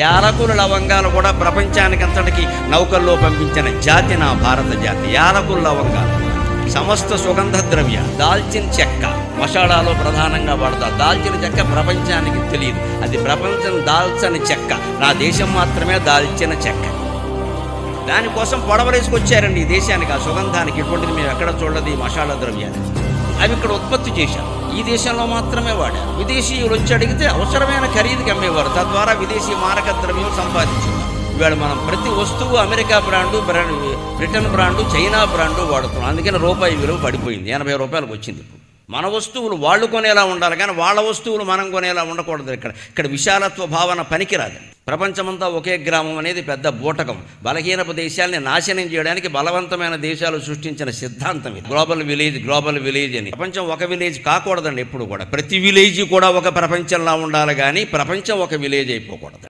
యాలకుల లవంగాలు కూడా ప్రపంచానికంతటికి నౌకల్లో పంపించిన జాతి నా భారత జాతి. యాలకుల లవంగాలు సమస్త సుగంధ ద్రవ్య, దాల్చిన చెక్క మసాలాలో ప్రధానంగా వాడతారు. దాల్చిన చెక్క ప్రపంచానికి తెలియదు, అది ప్రపంచం దాల్చని చెక్క, నా దేశం మాత్రమే దాల్చిన చెక్క. దానికోసం పొడవలేసుకొచ్చారండి ఈ దేశానికి, ఆ సుగంధానికి. ఇటువంటిది మేము ఎక్కడ చూడలేదు ఈ మసాలా ద్రవ్యాలు. అవి ఇక్కడ ఉత్పత్తి చేశారు, ఈ దేశంలో మాత్రమే వాడారు. విదేశీయులు వచ్చి అడిగితే అవసరమైన ఖరీదుకి అమ్మేవారు, తద్వారా విదేశీ మారక ద్రవ్యం సంపాదించేవారు. ఇవాళ మనం ప్రతి వస్తువు America brand, Britain brand, China brand వాడుతున్నాం. అందుకని రూపాయి విలువ పడిపోయింది, 80 రూపాయలకు వచ్చింది. ఇప్పుడు మన వస్తువులు వాళ్ళు కొనేలా ఉండాలి, కానీ వాళ్ళ వస్తువులు మనం కొనేలా ఉండకూడదు. ఇక్కడ విశాలత్వ భావన పనికిరాదు. ప్రపంచమంతా ఒకే గ్రామం అనేది పెద్ద బూటకం. బలహీనపు దేశాలని నాశనం చేయడానికి బలవంతమైన దేశాలు సృష్టించిన సిద్ధాంతం ఇది. గ్లోబల్ విలేజ్ అని. ప్రపంచం ఒక విలేజ్ కాకూడదండి ఎప్పుడు కూడా. ప్రతి విలేజ్ కూడా ఒక ప్రపంచంలా ఉండాలి, కానీ ప్రపంచం ఒక విలేజ్ అయిపోకూడదు.